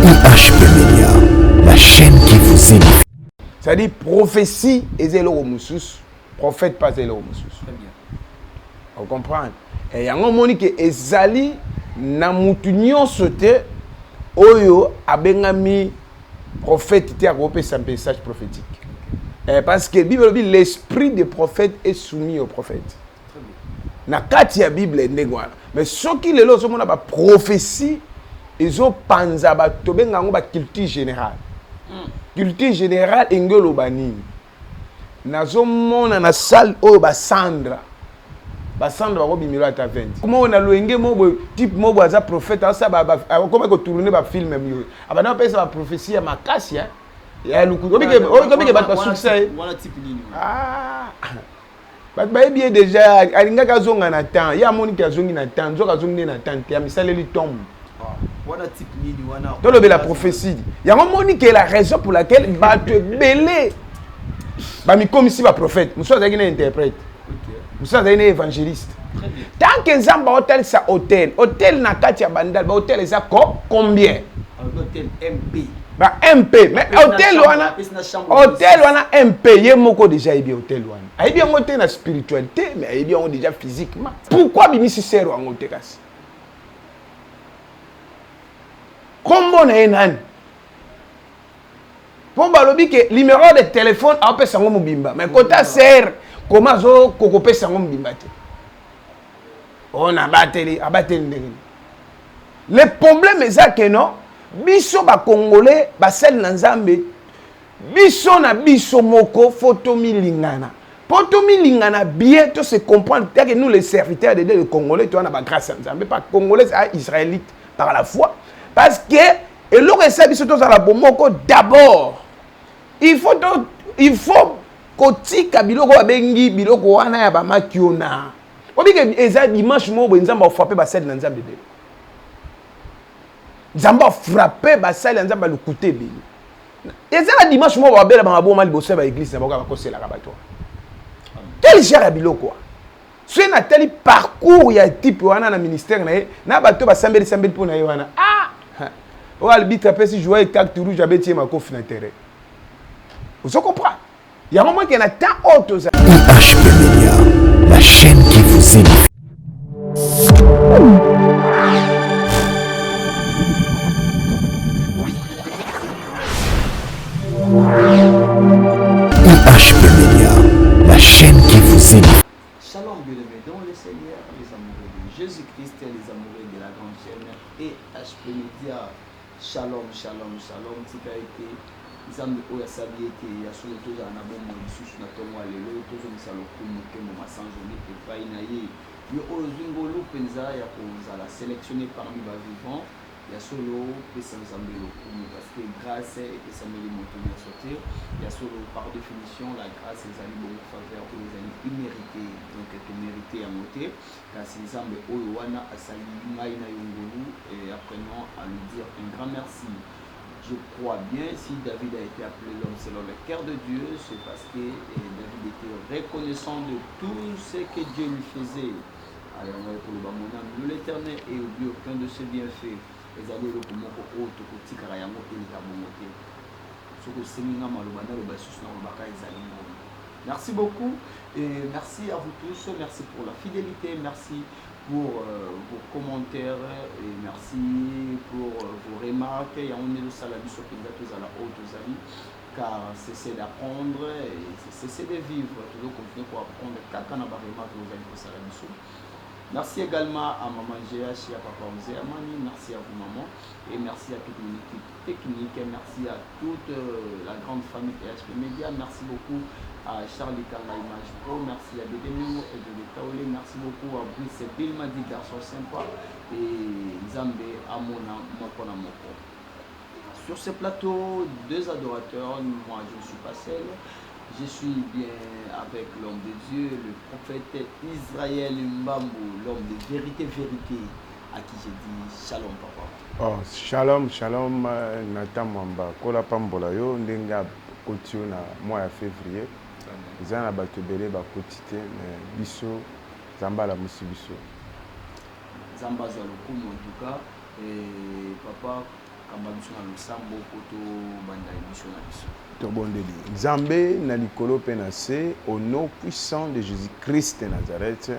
IHP Media, la chaîne qui vous édifie. C'est-à-dire prophétie et zélo musus, prophète pas zélo musus. Très bien. Vous comprenez? Et il y a un moment que ezali na mutu nyonso te oyo abengami prophète te akopé sa message prophétique. Parce que Bible dit l'esprit des prophètes est soumis aux prophètes. Na kati ya Bible ndengwana. Mais ceux qui lelo so mona ba prophétie ezo panza ba tobenga ngo ba culture générale. Culture générale engelo banini. Nazo mona na salle oyo ba Sandra. Ba Sandra ba bimilo ata 20. Comment on a loenge mobo type mobo aza prophète ça ba comment ko tourner ba film mieux. Abana pesa ba prophétie ya makasi hein. Ya lukuto. Obike ba succès. Voilà type nini. Ah. Bat ba bien déjà alingaka zonga na temps. Ya moni ka zongi na temps, zoka zongi na temps. Ya misaleli tombe. Voilà type nini wana. Dans la prophétie. Il y a un moment qui est la raison pour laquelle va te belé. Bah mi comme ici va prophète. Nous sommes un interprète. Nous sommes un évangéliste. Tant que Zamba hôtel ça hôtel, hôtel na katia bandal, bah hôtel ça combien? Hôtel MP. Bah MP, mais hôtel wana MP, yé moko déjà bien hôtel wana. Aïe bien hôtel na spiritualité, mais aïe bien déjà physiquement. Pourquoi bimi si sert en hôtel kasi? Comment na enani? Pour balobi que numéro de téléphone a pe sango mobimba, mais kota sert comment zo kokope sango mobimba te. On a bateli ndenge. Le problème est ça que non, biso ba congolais ba sel na nzambe, biso na biso moko photo milingana. Photo milingana bien to se comprendre que nous les serviteurs de Dieu le congolais tu on a ba grâce à nzambe pas congolais c'est israélite par la foi. Parce que et l'autre ça biso to la bomoko d'abord. Il faut kotika biloko babengi biloko wana ya ba makiona. Obike eza dimanche mo bo nzamba frapper ba sel na nzambe de. Nzamba frapper ba sel na nzamba lukuté beli. Eza la dimanche mo ba bela ba boma liboso ba église na ba ka kosela ka bato. Quel cher biloko. C'est na tel parcours ya type wana na ministère na bato ba sambeli pour na wana. Ah! O arbitre pesi jouer carte rouge abetie ma kofi na terrain. Vous comprenez? Il y a un moment qu'il y a tant autres. IHP Media, la chaîne qui vous édifie. IHP Media, la chaîne qui vous édifie. Shalom bien-aimés dans le Seigneur, les amoureux de Jésus-Christ et les amoureux de la grande chaîne IHP Media. Shalom, shalom, shalom. Tika été Nzambe oya sabi ete ya solo toza na bombo lisusu na tongo lelo tozo misalo kumu kemo masanzo ni epai na ye yo oyo zwingolo penza ya kozala sélectionné parmi ba vivants ya solo pesa Nzambe lokumu parce que grâce epesameli moto ya sauter ya solo par définition la grâce ezali bongo faveur oyo ezali immérité donc to mérité ya moté kasi Nzambe oyo wana asali ngai na yongolu et apprenons à lui dire un grand merci. Je crois bien, si David a été appelé l'homme selon le cœur de Dieu, c'est parce que David était reconnaissant de tout ce que Dieu lui faisait. Alors, pour le bamonam, l'Éternel et oublie aucun de ses bienfaits. Les années pour mon autre côté, car il y a mon pays à mon côté. Ce que c'est mina malobana le basus na obaka ezali. Merci beaucoup et merci à vous tous. Merci pour la fidélité. Merci pour vos commentaires et merci pour vos remarques. Et on est le salabi sur tous à la haute aux amis car cessez d'apprendre et cessez de vivre. Toujours continuer pour apprendre. Kakana ba remarque vous allez pour salabi sur. Merci également à Maman GH et à Papa Ozé Amani. Merci à vous maman et merci à toute l'équipe technique. Merci à toute la grande famille IHP Media. Merci beaucoup à Charlie Kanga Image Pro, merci à Bédémio et de Taolé, merci beaucoup à Brice Bilma dit garçon sympa et Zambé Amona Mokona Moko. Sur ce plateau, deux adorateurs, moi je ne suis pas seul, je suis bien avec l'homme de Dieu, le prophète Israël Mbambo, l'homme de vérité, à qui je dis shalom papa. Oh, shalom, shalom, Nathan Mwamba, Kola Pambola yo, ndenga kotio na mois de février. Ils ont battu belé ba quotité mais biso Zamba la musi biso. Zamba za lokumu en tout cas et papa makamba biso na losambo poto banda émission na biso. Tobondeli. Nzambe na likolo pe na se au nom puissant de Jésus-Christ de Nazareth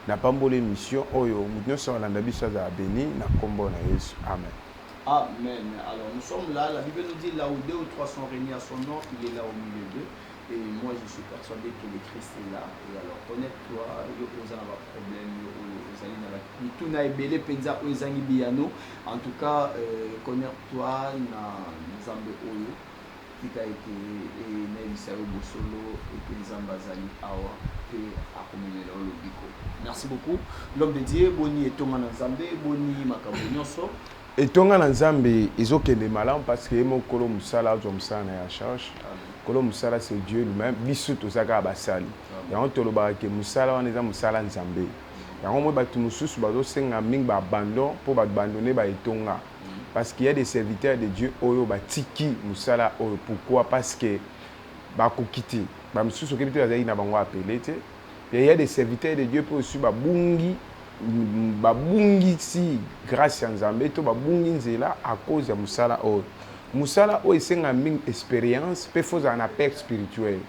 na pambole mission oyo mutu so landa biso za béni na kombo na Yesu. Amen. Amen. Alors nous sommes là, la Bible nous dit là où 2 ou 3 sont réunis à son nom, il est là au milieu d'eux. Et moi je suis persuadé que le Christ est là. Et alors connecte-toi, vous avez un problème, vous allez dans la tout na ebele penza ozangi biano. En tout cas, connecte-toi na Nzambe oyo. Tika ete et na bisayo bosolo et que Nzamba zali awa pe akomelela olobiko. Merci beaucoup. L'homme de Dieu, boni etonga na Nzambe, boni makambo nyonso. Et tonga na Nzambe ezokende malamu parce que mo kolo musala zo musala na ya charge. Kolo musala c'est Dieu lui-même. Biso tozaka basali. Yango toloba ke musala wana eza musala Nzambe. Yango mo batu mususu bazo senga mingi ba abandon pour ba abandonner ba etonga. Parce qu'il y a des serviteurs de Dieu oyo batiki musala oyo. Pourquoi? Parce que ba kokiti. Ba mususu ke bitu azali na bango appelé te. Et il y a des serviteurs de Dieu pour aussi ba bungi babungi si grâce à Nzambe to babungi nzela à cause ya musala o esenga mingi expérience pe foza na père spirituel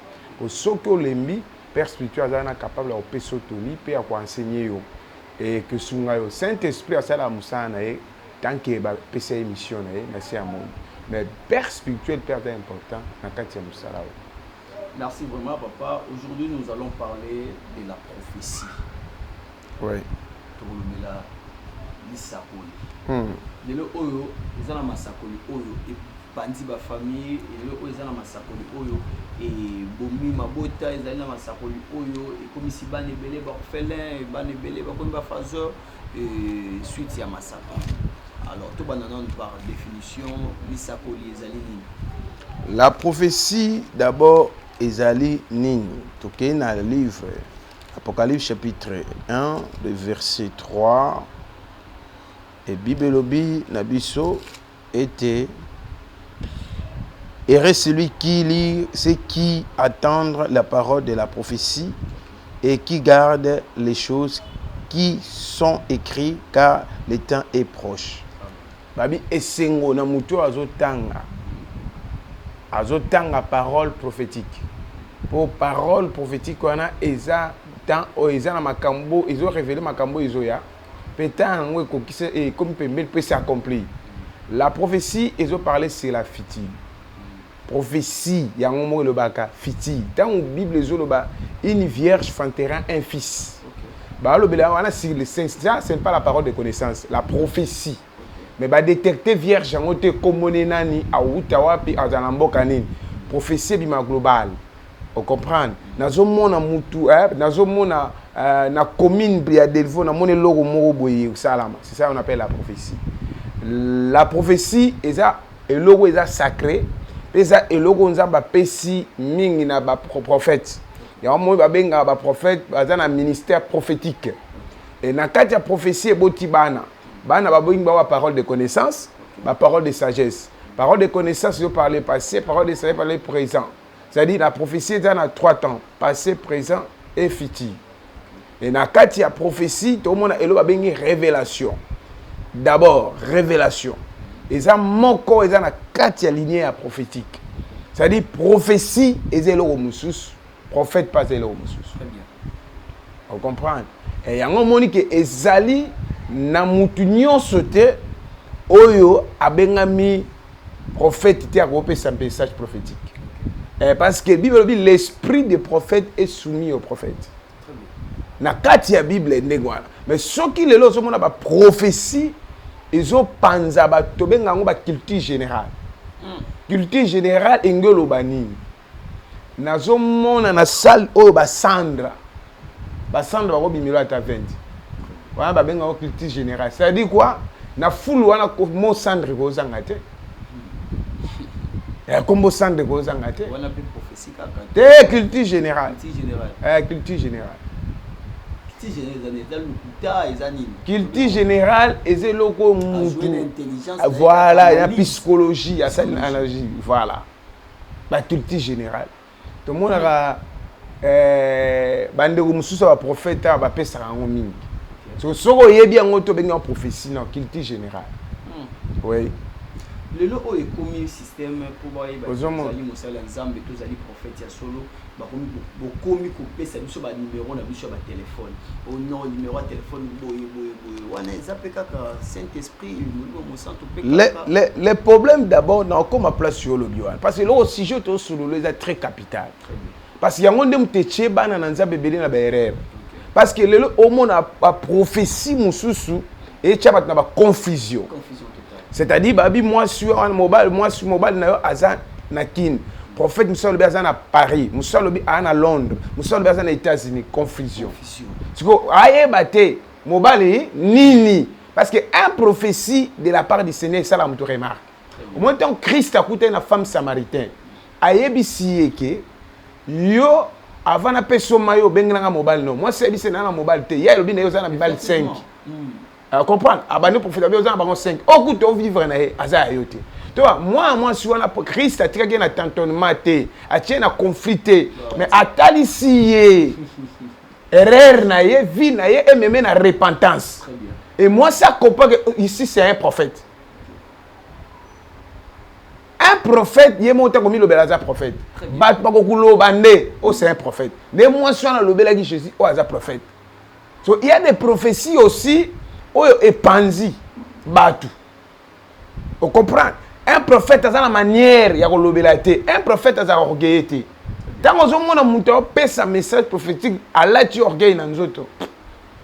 au soko lembi père spirituel azana capable de peso toli pe à enseigner yo et que sunga yo Saint-Esprit asala musala na ye tant que ba pesa émission na ye na se amon mais père spirituel père important na kati ya musala o. Merci vraiment papa. Aujourd'hui nous allons parler de la prophétie. Oui. Tolomela lisakoli. Lelo oyo ezana masakoli oyo e bandi ba famille lelo oyo ezana masakoli oyo e bomi mabota ezana masakoli oyo e komisi bana ebele ba orphelin bana ebele ba komi ba phaseur et suite ya masakoli. Alors tout banana par définition lisakoli ezali nini? La prophétie d'abord ezali nini? Toke na livre Apocalypse chapitre 1, le verset 3. Et Bibelobi Nabiso était heureux celui qui lit, c'est qui attendre la parole de la prophétie et qui garde les choses qui sont écrites car le temps est proche. Babi esengo na muto azotanga parole prophétique. Pour parole prophétique on a eza tant oeza na makambo ils ont révélé makambo izoya pétant ngwe kokise et comme pembel peut s'accomplir. La prophétie ils ont parlé c'est la fiti. Prophétie yango mo le baka fiti. Dans la Bible ils ont ba une vierge fantera un fils. Ba le bela wana si le saint ça c'est pas la parole de connaissance, la prophétie. Mais ba détecter vierge yango te komone nani a utawapi azana mboka nini. Prophétie bima global. On comprend. Nazomona mutu nazomona na commune ya Delvaux na mone logo moko boye salama. C'est ça on appelle la prophétie. La prophétie eza elogo eza sacré. Eza elogo nzamba pesi mingi na ba prophète. Ya mo ba benga ba prophète baza na ministère prophétique. Et na kati ya prophétie eboti bana ba boyinga ba parole de connaissance, ba parole de sagesse. Parole de connaissance yo parler passé, parole de sagesse parler présent. C'est-à-dire la prophétie est dans 3 temps, passé, présent et futur. Et dans la y a prophétie, tout le monde a une révélation. D'abord, révélation. Et ça, mon corps est dans la 4 lignée prophétique. C'est-à-dire prophétie est zélo musus, prophète pas zélo musus. Très bien. On comprend. Et il y a un moment que ezali na mutu nyonso te oyo abengami prophète te akopé sa message prophétique. Parce que la Bible dit l'esprit des prophètes est soumis aux prophètes. Na kati ya Bible ndengwana. Mais ceux qui le lozomona na ba prophétie, ils ont panza ba tobenga ngo ba culture générale. Culture générale engelo bani. Nazomona na salle o ba Sandra. Ba Sandra ba bimilo ata 20. Wana ba benga ngo culture générale. Ça dit quoi? Na foule wana ko mo Sandra ko zanga te. Comme sang de cause en gâté. On appelle prophétie kaka. Culture générale. Culture générale. Culture générale. Culture générale est loco voilà, il y a psychologie, il y a analogie, voilà. La culture générale. Tout le monde a bande mususu ba prophète ba pesa ngo mingi. So soko yebi ngo to benga prophétie non culture générale. Oui. Le lot est commis un système pour voir les Ozomona. ensemble tous les prophètes ya solo ba commis couper ça sur ba numéro na sur ba téléphone au nom numéro de téléphone boy wana ezapeka ka Saint-Esprit mon sang tout les problèmes d'abord na comme place sur le bio parce que le sujet to solo est très capital parce qu'il y a monde mteche bana na nzambe belé na ba erreur parce que le au monde a prophétie mususu et tu as na ba confusion. C'est-à-dire babi moi sur mobile na azan na kin prophète Moussa le bazan à Paris Moussa le à Londres Moussa le bazan aux États-Unis confusion parce que aye baté mobile nini parce que un prophétie de la part du Seigneur ça la mutu remarque au moins tant Christ a coûté une femme samaritaine aye bisi que yo avant na peso mayo benganga mobile non moi c'est bisi na mobile te ya le bi na yo za na mobile 5 comprendre abandon prophète abio za bango 5 au coup to vivre na aza yote tu vois moi si on a Christ a tiré na tantonnement te a tient na conflit mais atali erreur na ye vie na ye et même na repentance et moi ça comprend que ici c'est un prophète il est monté comme le belaza prophète bat pas kokulo bande oh c'est un prophète mais moi si on a le belagi Jésus oh c'est un prophète so il y a des prophéties aussi oh et panzi batu on comprend un prophète a la manière ya kolobelate un prophète a orgueillité tant on mona muto pesa message prophétique ala ti orgueil na nzoto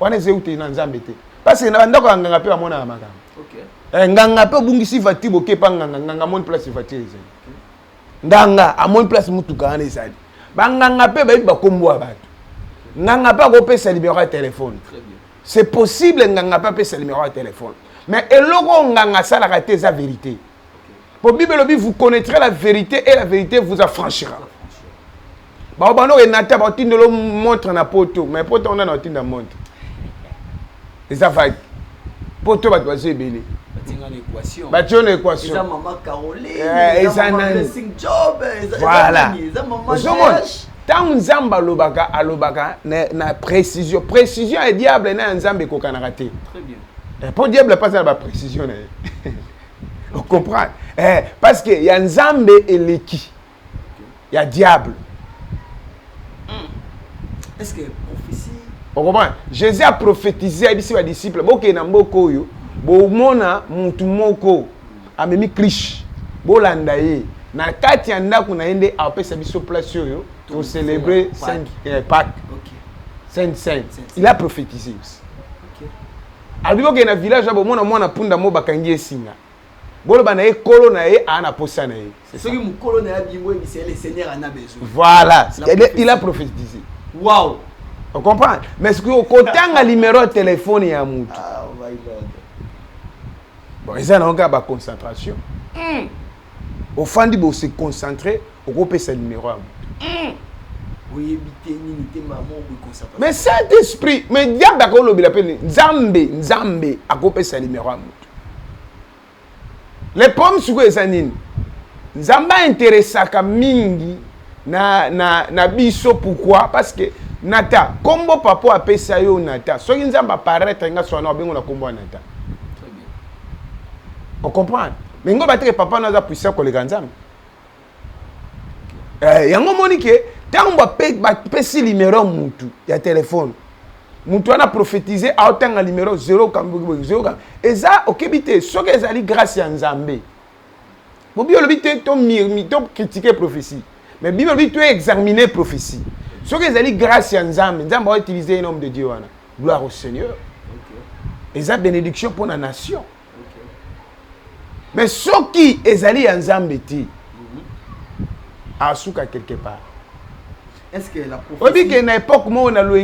wana zeuti na nzambete parce que na ndako nganga pe amona makamba OK nganga pe bungisi vati boke pa nganga mon place vati ezali nganga amon place mutuka ana ezali banganga pe ba kombo abatu nganga pa ko pesa numéro de téléphone c'est possible nganga pa pesa numéro de téléphone mais eloko nganga sala raté sa vérité pour Bible vous connaîtrez la vérité et la vérité vous affranchira ba bano enata ba tindelo montre na poto mais poto on a na tinda montre les affaires poto ba doit belé bah tu as une équation. Ça maman Caroline. Ça blessing job. Voilà. Ça maman. Tant nzamba alobaka na précision et diable na nzambe ko kana raté. Très bien. Pour diable pas ça la précision. On comprend. Parce que y a nzambe et leki. Il y a diable. Est-ce que prophétie? On comprend. Jésus a prophétisé à ses disciples. Boké na mboko yo. Bomona mutu moko amemi krish bolanda ye na kati ya ndako na ende apesa biso place yo pour célébrer Saint Pâques. Saint. Il a prophétisé aussi. Albibo ke na village abo mona mwana punda mo bakangi esinga boloba na ye kolo na ye ana posa na ye c'est ce que mon kolo na bimbo et c'est le Seigneur en a besoin. Voilà, il a prophétisé. Waouh. On comprend. Mais ce que au kotanga numéro de téléphone ya mutu. Ah my God. Bon, ils ont encore la concentration. Au fond, ils vont se concentrer au groupe de numéro. Mais Saint-Esprit, mais diable d'accord le appelle Nzambe à groupe de numéro. Les pommes sur les anines. Nzamba intéressa ka mingi na biso pourquoi parce que nata kombo papa apesa yo nata so nzamba paraître nga so na bengo na kombo nata. On comprend. Mais ngo bateke papa na za puissant ko le ganzam. Yango monike tant ba pesi numéro mutu ya téléphone. Mutu ana prophétiser a otanga numéro 0 0 eza okebite soki ezali grâce ya Nzambe. Bo bi olobite to mirmi to critiquer prophétie. Mais Bible dit tu examiner prophétie. Soki ezali grâce ya Nzambe, Nzambe va utiliser un homme de Dieu wana. Gloire au Seigneur. Eza bénédiction pour la nation. Mais ce qui est allé en Zambéti, à Souka quelque part. Est-ce que la prophétie... Oui, qu'à une époque, on a le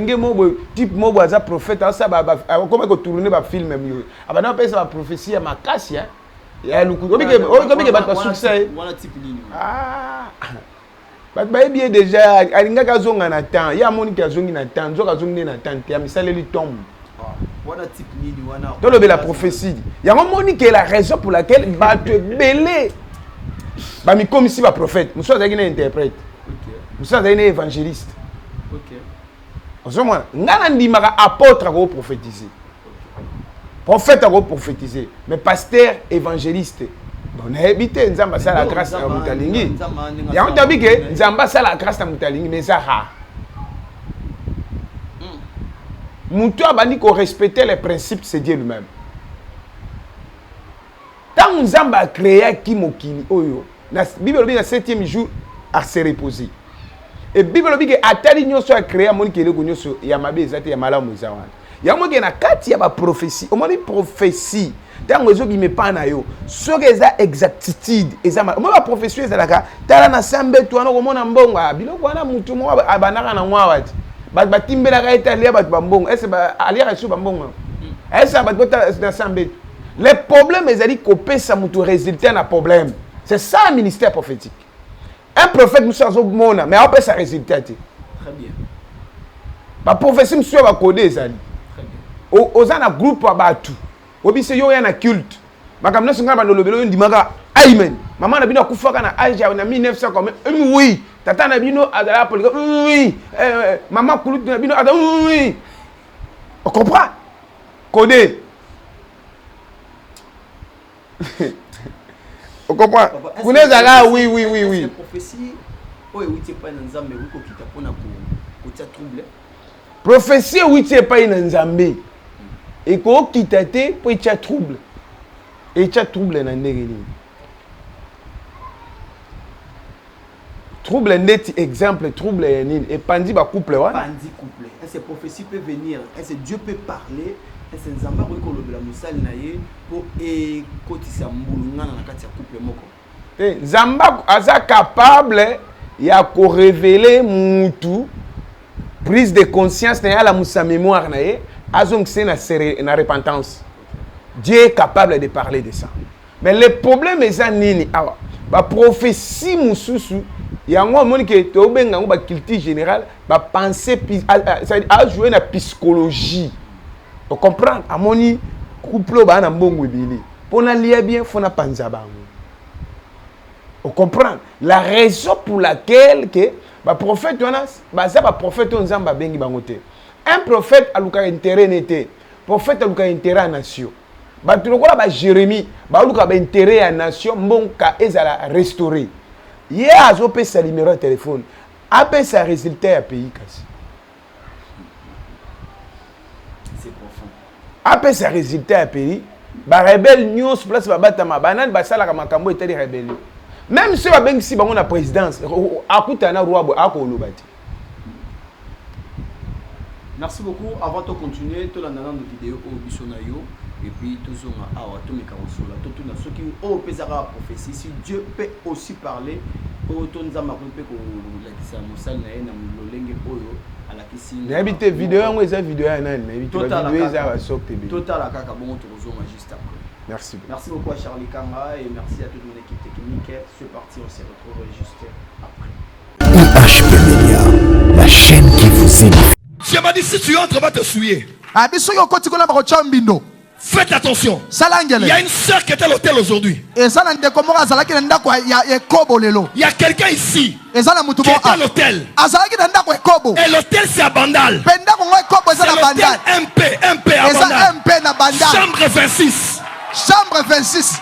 type de prophète, comment on tourne un film. On a appelé ça la prophétie à ma casse. Il y a le coup. Oui, que succès. Ah, bien déjà, il y a un zong en attente. Il y a un monde qui a zong en attente. Il y a un zong en attente. Il y a un salaire qui tombe. Dans la prophétie, il y a un moment qui est la raison pour laquelle il va te mêler. Comme si il va prophète, nous sommes un interprète, nous sommes un évangéliste. En ce moment, nous avons dit apôtre à prophétiser, prophète à prophétiser, mais pasteur, évangéliste, Bon, habité Nzamba ça la grâce à Mutalingi. Ya on t'a dit que Nzamba ça la grâce à Mutalingi mais ça ha. Moutou a dit qu'on respectait les principes, c'est Dieu lui-même. Tant Nzamba a créé Kimokili Oyo, la Bible dit le 7e jour à se reposer. Et Bible dit que Atali Nyoso a créé Monique Elego Nyoso Yamabe Ezate Yamala Mozawan. Yamoke na kati ya ba prophétie. On dit prophétie. Tant que qui me pas na yo. Ce que ça exactitude, ezama. Moi la prophétie ezalaka. Tala na sambe tu ana komona mbonga. Biloko wana mutu mo abanaka na mwa wati. Ba timbela ka italia ba mbonga. Est-ce ba alia reçu ba mbonga. Est-ce ba bota na sambe. Le problème ezali kopé sa mutu résultat na problème. C'est ça le ministère prophétique. Un prophète nous sans mona mais après ça résultat. Très bien. Ba prophétie monsieur va coder ezali. Ozana groupe abatu obise yo ya na culte makamna singa ba lobelo ndimaka amen mama na bino akufaka na age na 1900 comme oui tata na bino adala polika oui mama kulut na bino adala oui on comprend codé on comprend kuneza là oui prophétie oyo uti pa na nzambe uko kita pona ko tia trouble prophétie uti pa na nzambe et qu'on quitte pour y a trouble et y a trouble dans les trouble net exemple trouble et pandi ba couple wa pandi couple est-ce prophétie peut venir est-ce Dieu peut parler est-ce nzamba ko kolobela musali na ye pour et kotisa mbulunga na kati ya couple moko nzamba aza capable ya ko révéler mutu prise de conscience na la musa mémoire na ye azong c'est na repentance. Dieu est capable de parler de ça. Mais le problème est ça nini awa. Ba prophétie mususu yango monique to benga ba culture générale ba penser à jouer na psychologie. Tu comprends? Amoni couple ba na mbongo ebili. Pona lia bien fona panza bango. On comprend la raison pour laquelle que ba prophète wana ba za ba prophète nzamba bengi bangote. Un prophète a luka intérêt n'était. Prophète a luka intérêt à nation. Ba tulokola ba Jérémie, ba luka ba intérêt à nation, mbonka ezala restaurer. Hier azo pe sa numéro de téléphone. Après sa résultat à pays kasi. C'est profond. Après sa résultat à pays, ba rebelle news place ba batama banan ba sala ka makambo etali rébellion. Même si ba bengi si bango na présidence, akutana roi bo akolobati. Merci beaucoup. Avant de continuer, tout le monde de vidéo au Bissonayo et puis tout le monde a tout mes carousels. Tout le monde ceux qui ont pesara prophétie. Si Dieu peut aussi parler, autant nous avons appris que la kisa musal na ena mulolenge oyo à la kisi. N'habite vidéo on eza vidéo ya nani n'habite vidéo eza sok TV. Total à kaka bon to zoma juste après. Merci. Merci beaucoup à Charlie Kanga et merci à toute mon équipe technique. C'est parti, on se retrouve juste après. UHP Media, la chaîne qui vous édifie. Dieu m'a dit si tu entres, on va te souiller. Faites attention. Il y a une sœur qui est à l'hôtel aujourd'hui. Il y a quelqu'un ici qui est à l'hôtel. Et l'hôtel c'est à Bandal. C'est l'hôtel MP à Bandal. Chambre 26. Chambre 26.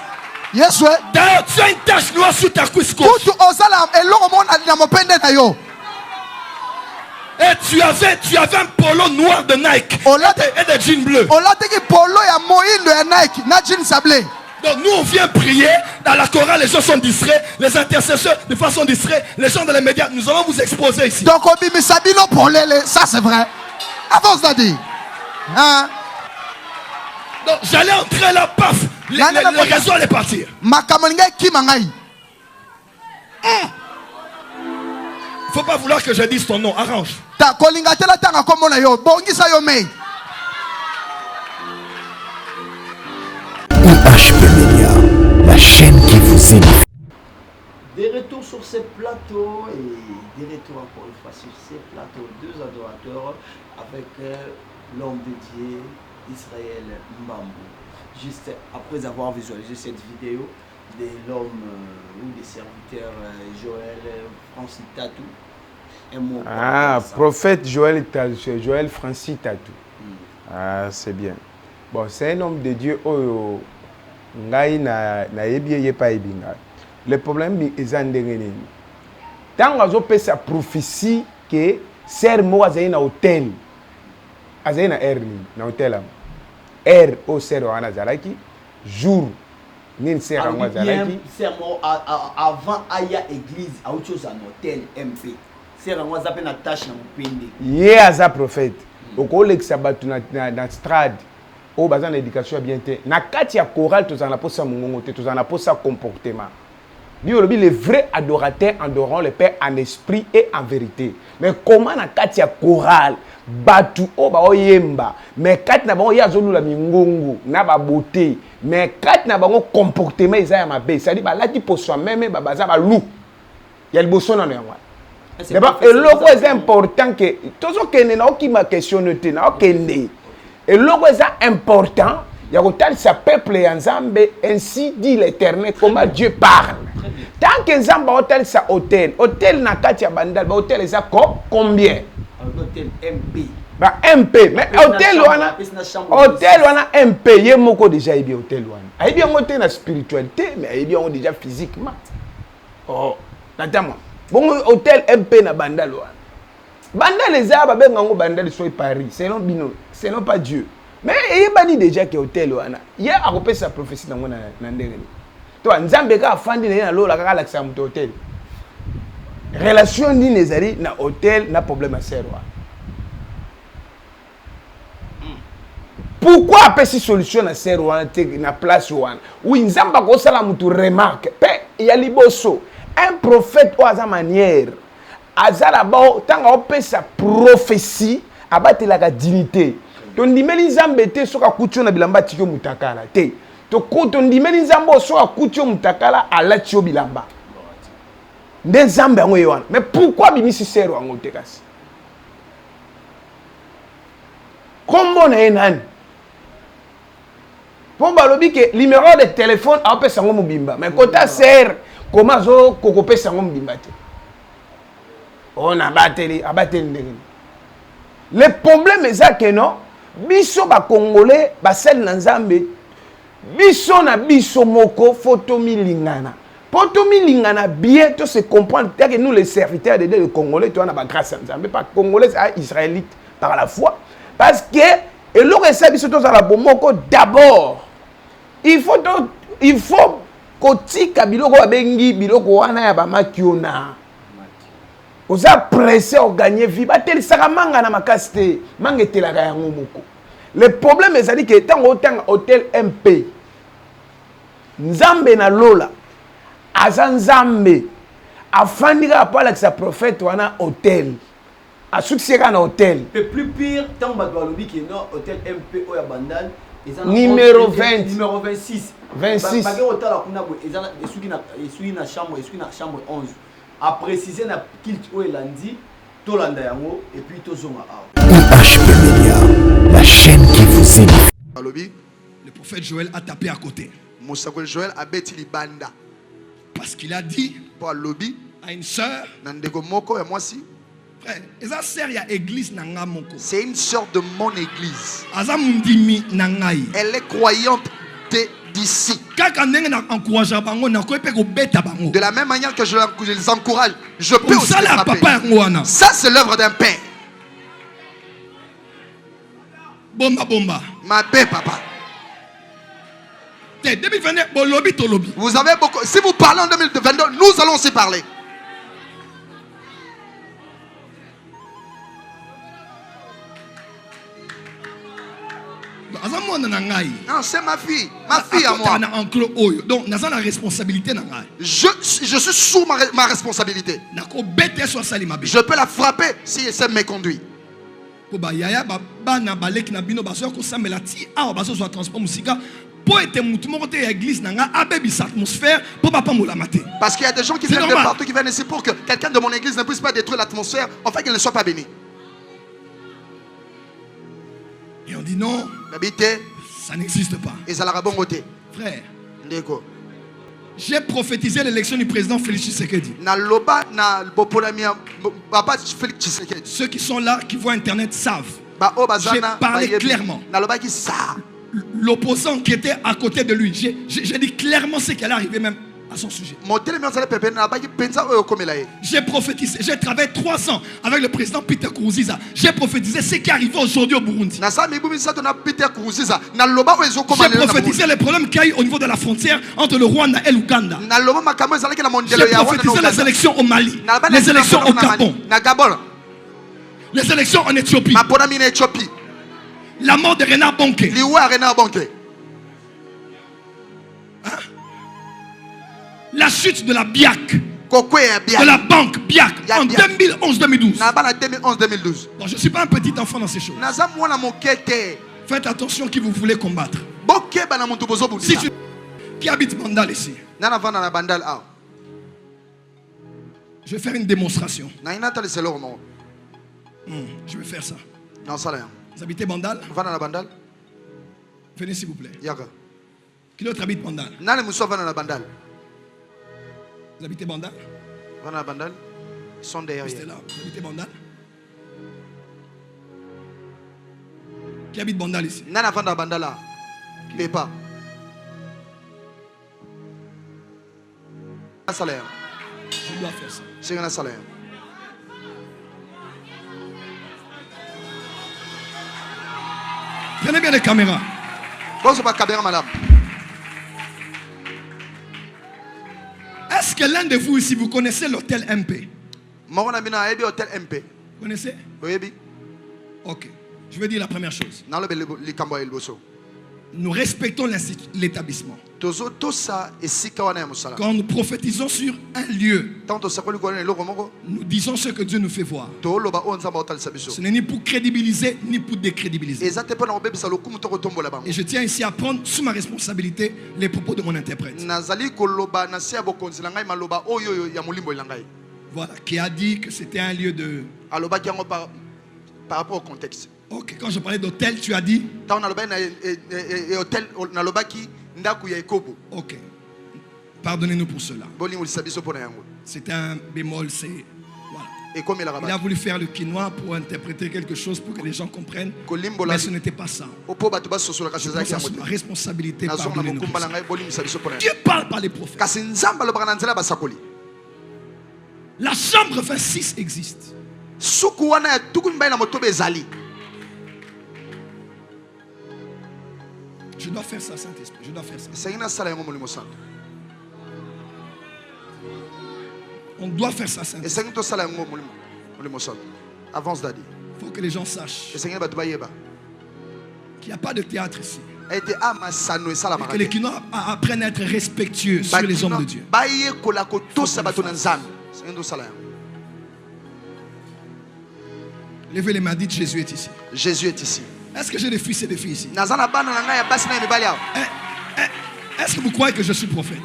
D'ailleurs, tu as une tache noire sur ta cuisse gauche. Et tu avais un polo noir de Nike et des jeans bleus. Donc nous on vient prier dans la chorale, les gens sont distraits, les intercesseurs de façon distraite, les gens dans les médias, nous allons vous exposer ici. Donc ça c'est vrai. Avance Dadi. Hein? Donc j'allais entrer là, paf, le réseau allait partir. Faut pas vouloir que je dise ton nom, arrange. UHP Media, la chaîne qui vous édifie. Des retours sur ces plateaux et des retours encore une fois sur ces plateaux, deux adorateurs avec l'homme dédié Israël Mbambo. Juste après avoir visualisé cette vidéo de l'homme ou des serviteurs Joël Francis Tatou. Ah, prophète Joël Francis Tatou. Ah, c'est bien. Bon, c'est un homme de Dieu. ngai na yebi pas ebinga. Le problème est ndengeni. Tant azo pesa prophétie que ser mo azai na hôtel. Azai na air na hôtel am. Air au ser wana zalaki jour ni ser wana zalaki. Ser mo avant aya église a autre chose en hôtel MP. Ser wana zape na tâche na mupende. Ye aza prophète. Okolekisa batu na strade. O baza na éducation bien te. Na kati ya chorale tozana posa mungongo te, tozana posa comportement. Les vrais adorateurs adoreront le Père en esprit et en vérité. Mais comment na kati ya chorale batu o ba oyemba mais kati na bango ya zolula mingongo na ba beauté mais kati na bango comportement eza ya mabe ça dit ba lati pour soi-même ba baza ba lou ya liboso na yango. D'abord eloko est important que tozo kende na okima questionner te na okende eloko est important ya kotalisa peuple ya Nzambe ainsi dit l'Éternel comment Dieu parle. Tant que Nzambe otalisa hôtel na kati ya bandal ba hôtel eza combien? Hôtel MP. Ba MP mais hôtel wana MP ye moko déjà yebi hôtel wana. Ayebi yango te na spiritualité mais ayebi yango déjà physiquement. Oh, natama. Bon hôtel MP na bandal wana. Bandal eza ba benga ngo bandal soit Paris, selon bino, selon pas Dieu. Mais yebani déjà que hôtel wana. Ye akopesa sa prophétie nango na ndenge. Toi Nzambe ka afandi na lola kaka lakisa mu hôtel. Relation ni nezali na hôtel na problème à serwa. Pourquoi apesi solution na serwa na place wana? Oui Nzamba ko sala mutu remarque. Pe ya liboso un prophète ou aza manière azala ba tanga opesa prophétie abatela ka dignité. Ton dimeli Nzambe te soka kutio na bilamba tikyo mutakala te. To ko ton dimeli Nzambe soka kutio mutakala alatio bilamba. Nde Nzambe yango ye wana. Mais pourquoi bimisi sero yango te kasi? Kombo na ye nani? Po balobi ke numéro de téléphone apesa ngo mobimba. Mais kota ser comment zo kokopesa ngo mobimba te. On abateli ndenge. Le problème est que non, biso ba congolais ba sel na Nzambe biso na biso moko photo milingana. Poto milingana bien to se comprendre que nous les serviteurs de Dieu les Congolais tu as na grâce à Nzambe pas congolais à israélite par la foi parce que et le reste biso to za bomoko d'abord il faut kotika biloko babengi biloko wana ya ba makiona oza pressé au gagner vie ba tel sakamanga na makasite mangetelaka yango moko. Le problème est que tant hôtel MP Nzambe na lola Azanzambe afandika pa la sa prophète wana hôtel a succès na hôtel le plus pire tant ba lobi ki no hôtel MP o ya bandal numéro 20 numéro 26 ba hôtel kuna bo ezana esui na chambre 11 a préciser na kilt o elandi to landa yango et puis to zonga a UHP Media, la chaîne qui vous édifie. Le prophète Joël a tapé à côté. Moussakol Joël a bêti li banda. Parce qu'il a dit à une sœur, frère, c'est une sœur de mon église. Elle est croyante d'ici. De la même manière que je les encourage, je peux aussi les frapper. Ça, c'est l'œuvre d'un père. Ma paix, papa. Vous avez beaucoup. Si vous parlez en 2022, nous allons aussi parler. Non, c'est ma fille à moi. Donc, dans la responsabilité. Je suis sous ma responsabilité. Je peux la frapper si elle s'est méconduit. Parce qu'il y a des gens qui viennent de partout, qui viennent ici pour que quelqu'un de mon église ne puisse pas détruire l'atmosphère, en fait qu'il ne soit pas béni. Et on dit non, ça n'existe pas. Frère, j'ai prophétisé l'élection du président Félix Tshisekedi. Ceux qui sont là, qui voient Internet, savent. J'ai parlé clairement. l'opposant qui était à côté de lui. J'ai dit clairement ce qui allait arriver même à son sujet. J'ai prophétisé, j'ai travaillé 3 ans avec le président Peter Nkurunziza. J'ai prophétisé ce qui arrive aujourd'hui au Burundi. J'ai prophétisé les problèmes qu'il y a eu au niveau de la frontière entre le Rwanda et l'Ouganda. J'ai prophétisé les élections au Mali, les élections au Gabon, les élections en Éthiopie, la mort de Renard Bonke. Hein? La chute de la BIAC, de la banque BIAC en 2011-2012. Donc je ne suis pas un petit enfant dans ces choses. Faites attention qui vous voulez combattre. Si tu... Qui habite Bandal ici? Je vais faire une démonstration. Je vais faire ça. Vous habitez Bandal? Venez s'il vous plaît. Qui d'autre habite Bandal? Vous habitez Bandal? Ils sont derrière. Restez là. Vous habitez Bandal? Qui habite Bandal ici? Nana Vanda Bandala. Qui pas? Je dois faire ça. C'est un salaire. Prenez bien les caméras. Bon, c'est pas caméra, madame. Est-ce que l'un de vous ici, vous connaissez l'hôtel MP? Vous connaissez? Ok. Je vais dire la première chose. Nous respectons l'établissement. Quand nous prophétisons sur un lieu, nous disons ce que Dieu nous fait voir. Ce n'est ni pour crédibiliser, ni pour décrédibiliser. Et je tiens ici à prendre sous ma responsabilité les propos de mon interprète. Voilà, qui a dit que c'était un lieu de... Par rapport au contexte. Ok, quand je parlais d'hôtel, tu as dit? Ok. Pardonnez-nous pour cela. C'est un bémol, c'est... Voilà. Il a voulu faire le quinoa pour interpréter quelque chose pour que les gens comprennent. Mais ce n'était pas ça. C'est ma responsabilité. Pardonnez-nous pour ça. Dieu parle par les prophètes. La chambre 26 existe. Je dois faire ça, Saint-Esprit. Je dois faire ça. On doit faire ça, Saint-Esprit. Avance, Daddy. Il faut que les gens sachent qu'il n'y a pas de théâtre ici. Et que les Kinois apprennent à être respectueux sur les hommes de Dieu. Levez les mains, dites Jésus est ici. Jésus est ici. Est-ce que j'ai des fils et des filles ici? Est-ce que vous croyez que je suis prophète?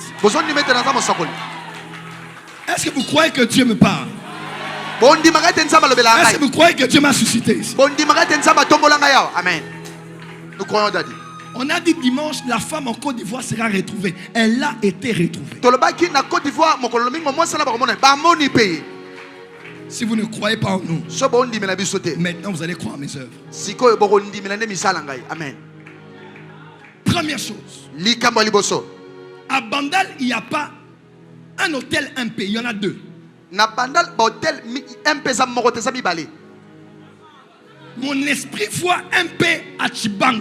Est-ce que vous croyez que Dieu me parle? Est-ce que vous croyez que Dieu m'a suscité ici? Amen. Nous croyons, Daddy. On a dit dimanche, la femme en Côte d'Ivoire sera retrouvée. Elle a été retrouvée. Si vous ne croyez pas en nous, maintenant vous allez croire à mes œuvres. Amen. Première chose, à Bandal, il n'y a pas un hôtel MP, il y en a 2. Mon esprit voit MP à Chibang.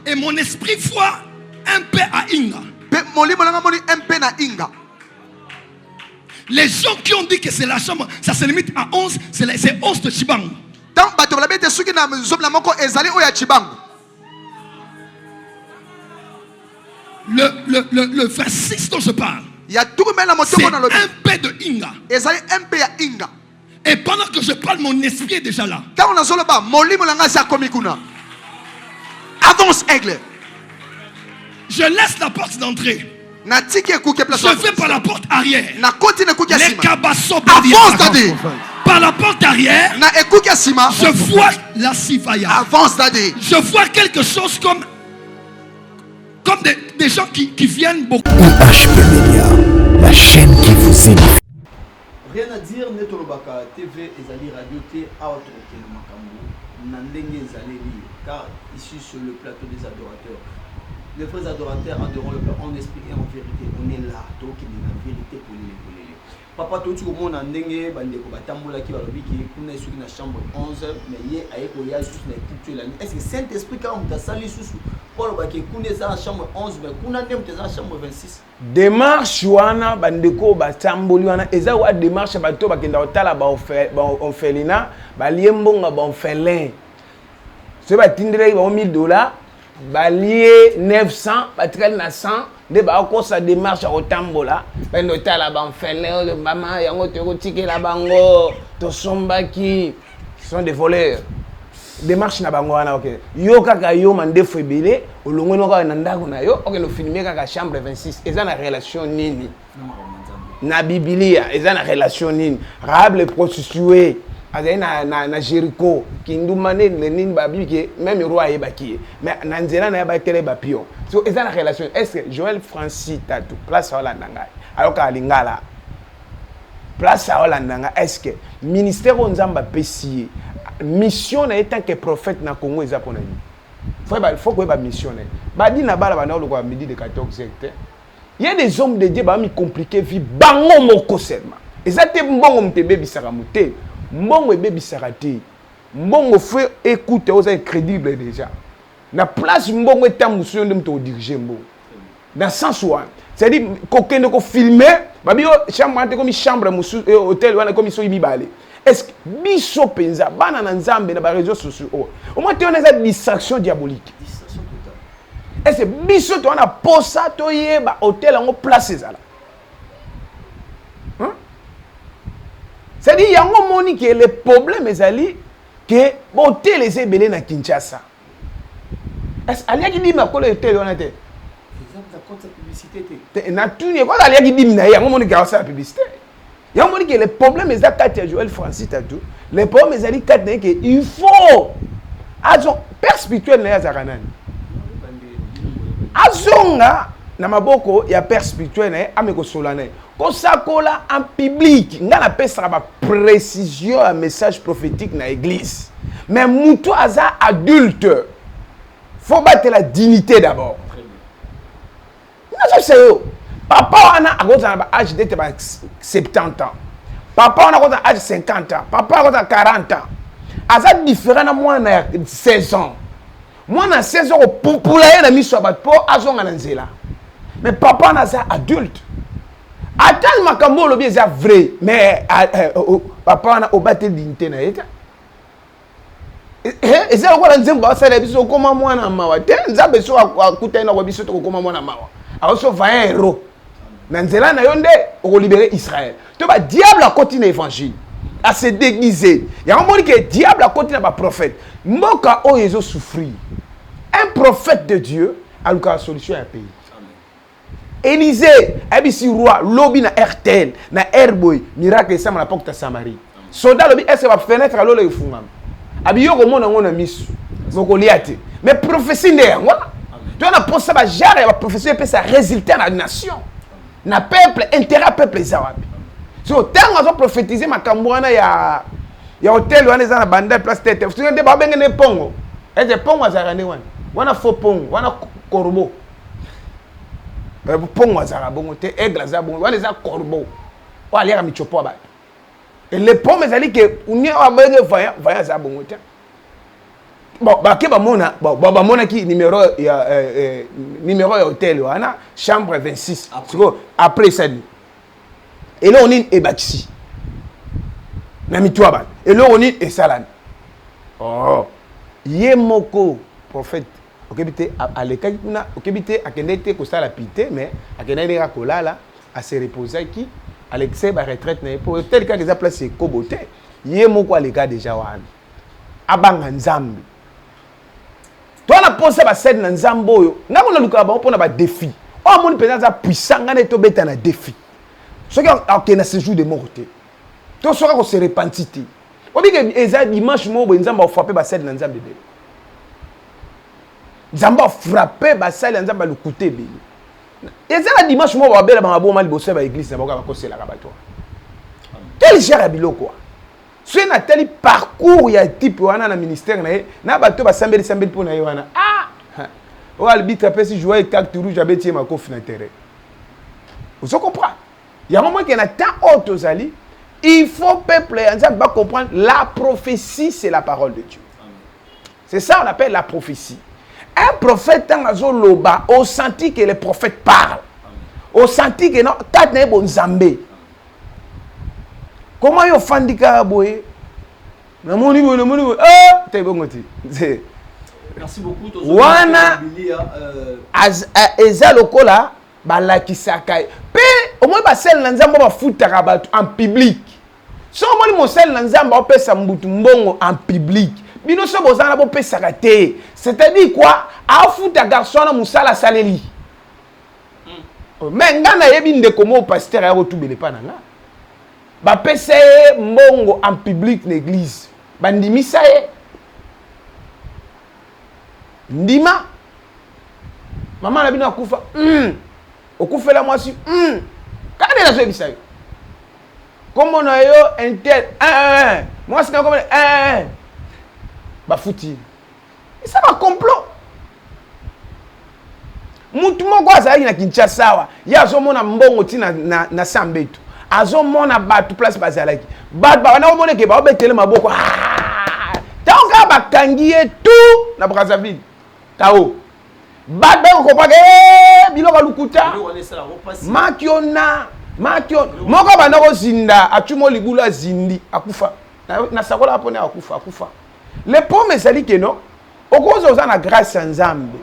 Et mon esprit voit MP à Inga. Les gens qui ont dit que c'est la chambre, ça se limite à 11, c'est 11 de Chibang. Le verset 6 dont je parle, c'est un peu de Inga. Et pendant que je parle, mon esprit est déjà là. Avance, aigle. Je laisse la porte d'entrée. Je vais par la porte arrière. Les cabassos par la porte arrière. Je vois la sivaya. Je vois quelque chose comme des gens qui viennent beaucoup. UHP Media, la chaîne qui vous édifie. Rien à dire, Netolobaka TV, Ezali Radio T, Aotroke Makambo, Nandenge Ezali. car ici sur le plateau des adorateurs, les vrais adorateurs adorent le Père en esprit et en vérité. On est là, donc il y a la vérité pour les. Papa, tout le monde a ndenge bandeko batambola qui va le biki kuna ici na chambre 11 mais hier avec Oya juste na culture là. Est-ce que Saint-Esprit quand on t'a sali sous pour le baki kuna ça chambre 11 mais kuna ndem t'a chambre 26. Démarche wana bandeko batamboli wana eza wa démarche bato bakenda otala ba onfelina ba liembonga ba onfelin. Ce ba tindre ba $1000 ba lié 900 batikali na 100 de ba ko sa démarche au tambola ben otala ba onfelin maman yango te ko tikela bango to sombaki sont des voleurs. Démarche na bango wana ok yo kaka yo mandefo ebele olongo no ka na ndako na yo ok no filmer kaka chambre 26 eza na relation nini na Biblia eza na relation nini Rahab le prostituée azai na Jéricho kindumane le nini ba bible même roi ayebaki mais na nzela na ba tele ba pion so eza na relation est-ce que Joël Francis Tatou place à Hollanda alors ka lingala place à Hollanda est-ce que ministère onzamba pesier mission na étant que prophète na Congo eza pona ni faut que ba missionnaire ba di na bala bana lokwa midi de 14 hectares il y a des hommes de Dieu ba mi compliquer vie bango moko seulement ezate mbongo mtebe bisaka muté mbongo ebebisaka te mbongo fait écoute aux incrédible déjà na place mbongo etamusu yo ndemto diriger mbongo dans sens wana c'est-à-dire kokende ko filmer babi yo chambre ante comme chambre musu hôtel wana comme so ibibale. Est-ce que biso penza bana na nzambe na ba réseaux sociaux au moins tu as une distraction diabolique. Distraction totale. Est-ce que biso to na posa to yeba hôtel en place ezala. Hein? C'est-à-dire yango moni que le problème ezali que hôtel les ebele na Kinshasa. Est-ce alia ki dima ko le hôtel wana te? Exemple da compte publicité te. Na tuni ko alia ki dim na yango moni ka sa publicité. Il y a que le problème est que Joël Francis Tatou, le problème est que il faut azo père spirituel na yazarana. Azonga na maboko ya père spirituel na ameko solane. Ko sakola en public, ngana pesa ba précision un message prophétique na église. Mais muto aza adulte. Faut battre la dignité d'abord. Non c'est papa on a âge d'être 70 ans. Papa on a âge 50 ans. Papa on a 40 ans. Asa différent na moi na 16 ans. Moi na 16 ans pour la na miso ba po azonga na nzela. Mais papa on a adulte. Attends makambo lo bien c'est vrai mais papa on a obaté dignité na eta. Et c'est quoi nzembo ba sala biso koma mwana mawa. Te nzambe so akuta ina ko biso to koma mwana mawa. Alors so va un héros. Nanzela na yonde au libérer Israël. Tu vas diable à continuer l'évangile, à se déguiser. Il y a un moment que diable à continuer à prophète. Moka o yezo souffrir. Un prophète de Dieu a la solution à un pays. Élisée, ABC roi, lobby na RTL, na Airboy, miracle ça na porte à Samarie. Soldat lobby est-ce va fenêtre à l'eau le fungam. Abi yo ko mona ngona misu. Moko liate. Mais prophétie ndé ngwa. Tu as pensé ba jare ya prophétie peut ça résultat na nation. Na peuple intérêt peuple zawabi. So tango zo prophétiser makambo wana ya hôtel wana za na banda place tete. Tu ndé ba bengene pongo. Eze pongo za rane wana. Wana faux pongo, wana corbeau. Pongo za bongo te aigle za bongo. Wana za corbeau. Wa aliera michopo ba. Et les pommes ezali que unie wa benge voya za bongo te. Bon, bah ke ba mona, ba mona ki numéro ya hôtel wana chambre 26. Après ça dit. Et là on est ebakisi. Na mitwa ba. Et là on est esalani. Oh. Yemoko prophète. Okebite aleka kuna, okebite akendete ko sala pité mais akendete ka kolala a se reposer qui Alexei ba retraite na pour tel cas déjà placé kobote. Yemoko aleka déjà wana. Abanga nzambe. Toi na penser ba scène na nzambo yo ngako na luka ba pona ba défi o moni peut être puissant ngane to beta na défi ce qui a na séjour de morté to sera ko se repentiti o bi que eza dimanche mo bo nzamba frapper ba scène na nzambe be nzamba frapper ba scène na nzamba le côté be eza na dimanche mo ba bela ba bo mal bo se ba église na ba ko se la ka ba toi quel cher biloko soki natali parcours ya type wana na ministère na ye na bato basambeli mpo na ye wana oyo arbitre apesi joueur carte rouge abeti ye makofi na terrain ozo comprendre yango moke na temps oyo tozali il faut peuple ya nzambe ba comprendre la prophétie c'est la parole de Dieu. C'est ça on appelle la prophétie. Un prophète tant azoloba au senti que le prophète parle. Au senti que non tat na bon nzambe. Comment yo fandika boye? Na moni t'es bon ngoti. Merci beaucoup. Wana eza lokola balakisaka pe au moins basel na nzambe ba futaka bato en public. So moni mosel na nzambe opesa mbutu mbongo en public. Bino so bozana bo pesaka te. C'est-à-dire quoi? A futa garçon na musala saleli. Mais ngana yebi ndeko mo pasteur ya rotubele pa nanga. Ba pesa mbongo en public l'église. Bandimisa ye. Ndima. Maman na bino akufa. Okufela mwasi. Kade na so bisayo. Comment on a eu un tel moi c'est comme bafuti et ça va complot mutu moko azali na Kinshasa wa ya azomona mbongo tina na sambeto azomona batu place bazalaki batu bana omone ke ba obetele maboko tanka bakangie tout na Brazzaville tao batu ko pa biloko lukuta makiona moko bana ko zinda atumo libula zindi akufa na sakola apone akufa le problème c'est que non okozo za na grâce nzambe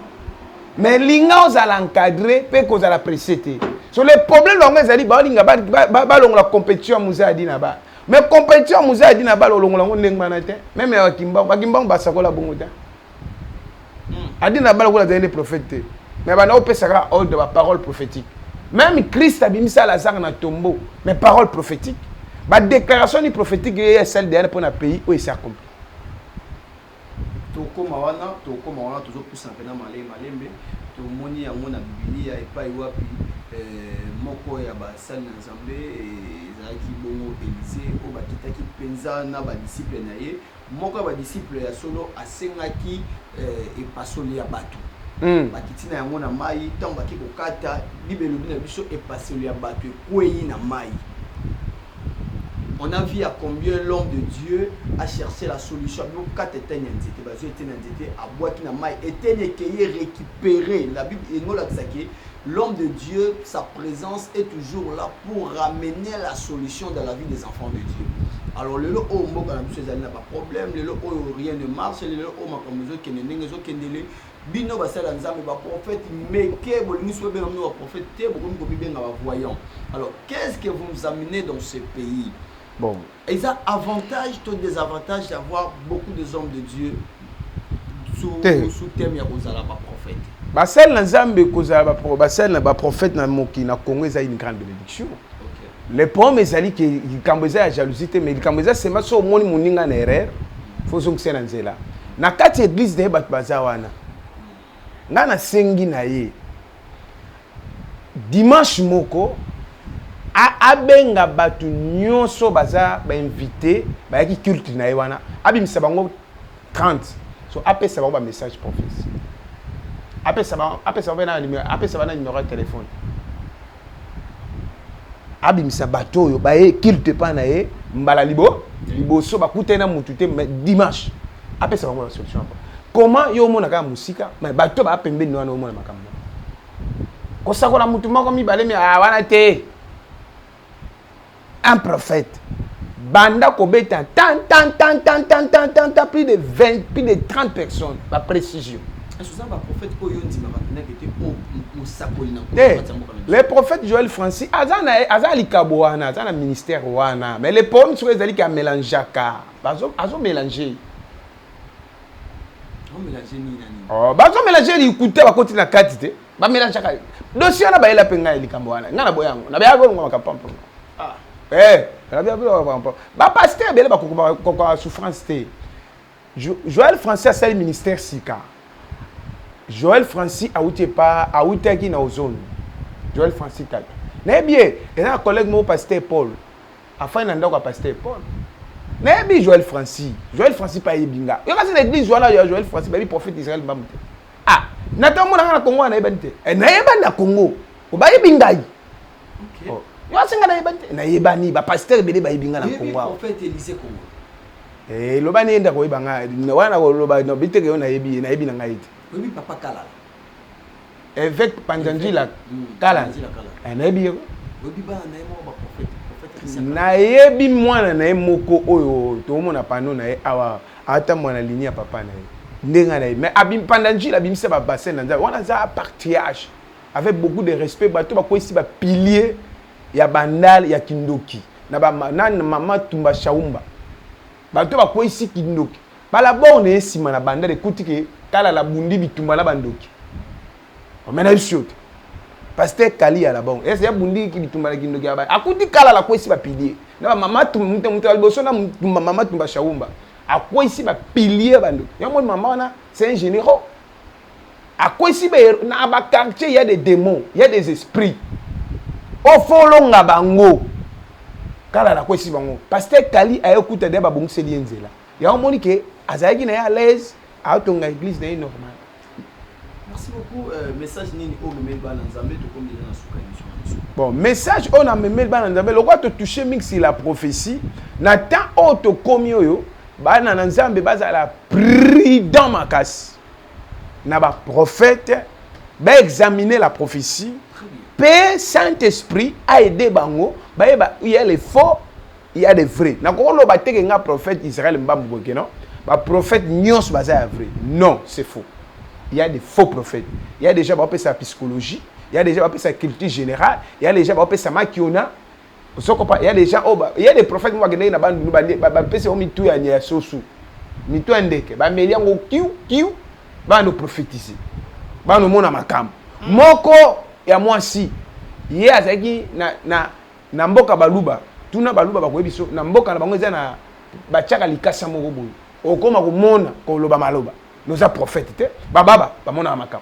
mais linga ozala encadrer pe ko za la précéder so le problème longo ezali ba linga ba longo la compétition muzadi na ba mais compétition muzadi na ba longo longo ndengma na te même ya kimbango ba sakola bongo ta adina ba longo la prophète mais ba na opesaka ordre de parole prophétique. Même Christ a mis ça à Lazare na tombeau, mais parole prophétique. La déclaration prophétique est celle d'un pour un pays où il s'est accompli. Toko mawana toujours plus simplement malembe to moni ya mona Biblia et pas wapi moko ya ba sal na Nzambe ezaki bongo Élysée o bakitaki penza na ba disciple na ye moko ba disciple ya solo asengaki e pasoli ya bato. Bakitina yango na mai tant baki kokata libelo bina biso e pasoli ya bato ekweyi na mai. On a vu à combien l'homme de Dieu a cherché la solution. Nous, quatre étaient n'étaient pas, étaient n'étaient à bois qui n'a maille, étaient récupérés. La Bible est nous là que l'homme de Dieu, sa présence est toujours là pour ramener la solution dans la vie des enfants de Dieu. Alors le lot où on n'a pas de problème, le lot où rien ne marche, le lot où on a comme nous qui n'est bino basala nzambe ba prophète meke bolingi so bien no prophète te bolingi bien ba voyant. Alors qu'est-ce que vous nous amenez dans ce pays? Bon. Et ça avantage ou désavantage d'avoir beaucoup de hommes de Dieu sous thème ya kozala ba prophète. Basel nzambe kozala ba prophète na moki na Congo ça une grande bénédiction. Okay. Le problème ezali que kamboza ya jalousie mais kamboza c'est ma so moni moninga na erreur. Faut so que na nzela. Na kati église de bat bazawana. Ngana sengi na ye. Dimanche moko abenga batu nyonso baza ba invité ba yaki culte na ye wana abimisa bango 30 so apesa bango ba message prophétie apesa bana numéro de téléphone abimisa bato yo ba ye culte pa na ye mbala liboso bakutena mutu te dimanche apesa bango la solution. Comment yo mona ka musika mais bato ba pembeni wana mona makambo ko sakola mutu moko mibale mi wana te. Un prophète banda kobeta plus de 20 plus de 30 personnes par précision. Le prophète Joël Francis azali kaboana azana ministère wana mais les problèmes sur ezali ka mélangeaka bazo mélanger bazo mélanger likuta bakoti na kati te ba mélangeaka dossier na baela penga likambo wana ngana boyango na bayago ngoma kapampo. Ba pasteur bele ba kokoma souffrance te. Joël Francis a le ministère sika. Joël Francis a outaki na ozone. Joël Francis tatu. Na bien, et un collègue mon pasteur Paul. Afin na ndako pasteur Paul. nayebi Joël Francis pas yebinga yo kasi na église wana ya Joël Francis babi prophète Israël mbamute ah natambo na Congo na yebante nayeba na Congo obayebinga yi OK yo asinga na yebante nayebani ba pasteur bele bayebinga na Congo prophète Élysée Congo loba ni enda ko yebanga wana ko loba no biteke yo nayebi na ngai te oyebi papa Kala évêque Panjanjila Kala nayebi yo oyebi ba na yemo ba prophète nayebi mwana na ye moko oyo tomona pano na ye awa ata mwana ligne ya papa na ye ndenga na ye mais abim Panjanjila abimisa ba bassin na nzambe wana za patriarche avec beaucoup de respect bato ba ko ici ba pilier ya bandal ya Kindoki na ba mama Tumba Shaumba bato ba ko ici Kindoki bala bon na sima na bandal ekuti ke Kala la bundi bitumba na bandoki on mena shot pasteur Kali à la bon est-ce ya bundi ki bitumba na Kindoki aba akuti Kala la ko ici ba pilier na mama Tumba liboso na mama Tumba Shaumba a ko ici ba pilier bandoki ya mon maman na c'est un généraux a ko ici na ba quartier il y a des démons il y a des esprits au fond longa bango Kala la ko ici bango pasteur Kali a écouté de ba bonguseli nzela ya omoni ke azaki na ya à l'aise à ton église n'est normal. Merci beaucoup. Message nini o memel ba na Nzambe to comme déjà na suka émission. Bon, message on a memel ba na Nzambe le quoi te toucher mix la prophétie na temps o to komi oyo ba na Nzambe baza la prudent makasi. Na ba prophète ba examiner la prophétie. Père Saint-Esprit a aidé bango ba il y a les faux, il y a des vrais. Na ko lo ba teke nga prophète Israël mbambo ke non. Les prophètes nyos basé vrai. Non, c'est faux. Il y a des faux prophètes. Il y a déjà sa psychologie, il y a déjà sa culture générale, il y a déjà sa makiona. Il y a déjà il y a des prophètes qui na bandu ba pesa o mitu ya nya sosu. Mitu ndeke ba melia ngo kiu ba no prophétiser. Ba no mona makam. Moko ya mwasi. Ye azaki na mboka baluba. Tuna baluba ba ko biso na mboka na bango eza na ba chaka likasa moko boye. Okoma komona ko loba maloba nous a prophète te baba mona makam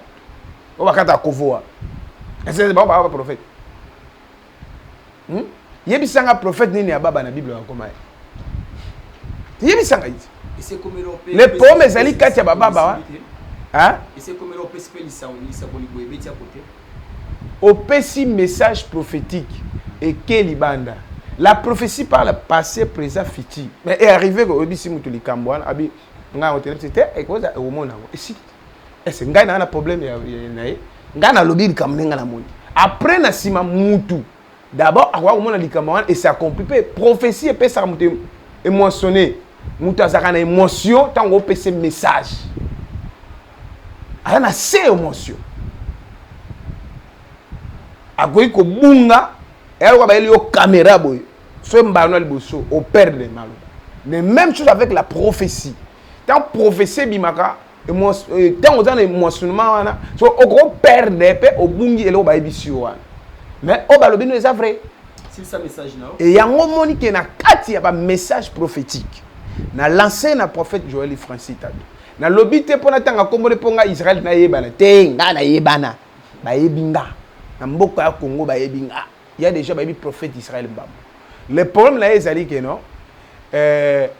o bakata kovoa est-ce baba prophète yebisanga prophète nini ya baba na bible akoma yebisanga iti c'est comme les poèmes ezali kati ya baba hein et c'est comme l'opé spelisa on ça boli boye beti à côté opesi message prophétique et quel banda. La prophétie par le passé, présent, futur. Mais est arrivé que Obi Simutu Likambouan, Abi, nga hôtel, c'était et quoi ça au monde. Ici, est-ce que nga na problème ya nga na lobby Likambenga la monde. Après na sima mutu. D'abord, avoir au monde Likambouan et ça compliqué. Prophétie et ça mutu émotionné. Mutu azaka na émotion tant qu'on peut ces messages. Ana c'est émotion. Agoyi ko bunga elle va aller au caméra boy. Ce mbano bosso au père de malo. Mais même chose avec la prophétie. Tant prophétie bimaka tant on a émotionnement wana so au gros père de paix au bungi et au baibisio wana. Mais au balobino est vrai. C'est ça message là. Et yango moni ke na kati ya ba message prophétique. Na lancé na prophète Joël Francis tabi. Na lobité pona tanga kombo ponga Israël na yebana te nga na yebana. Ba yebinga. Na mboka ya Congo ba yebinga. Il y a déjà des prophètes d'Israël. Le problème là est que non,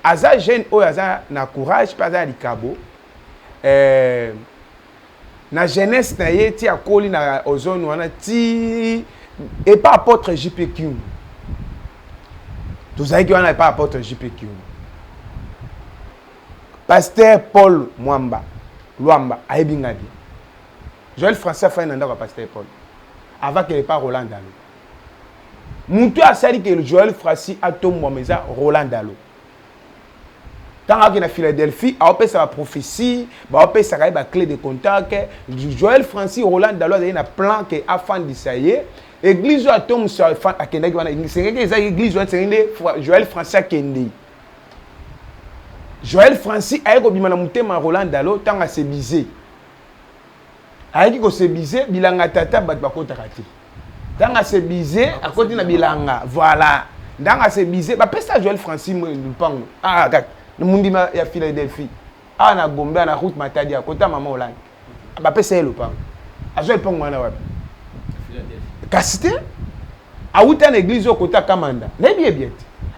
aza jeune ou aza na courage pas aza likabo, na jeunesse na ye ti akoli na ozone wana ti et pas apôtre JPQ. Tout ça qui wana pas apôtre JPQ. Pasteur Paul Mwamba, Luamba aibinga bien. Joël Français fait un endroit pasteur Paul. Avant qu'il n'ait pas Roland Dalo. Moutou a sali que le Joël Francis a tombé meza Roland Dalo. Quand on a Philadelphie, on a sa prophétie, on a sa clé de contact. Joël Francis Roland Dalo a un plan que a fan d'Isaïe. Église a tombé sur la fan à Kennedy. C'est que l'église a Joël Francis a Kennedy. Joël Francis a eu un Roland Dalo tant à se biser. Aiki ko se biser bilanga tata bat bakota kati. Danga se biser à côté na bilanga. Voilà. Danga se biser ba pesa Joël Francis mo lupango. Ah gak. Le mundima ya Philadelphie. Ah na Gombe na route Matadi à côté maman Hollande. Ba pesa lupango. A Joël pango na wapi? Philadelphie. Kasite? A uta na église au côté Kamanda. Na bien bien.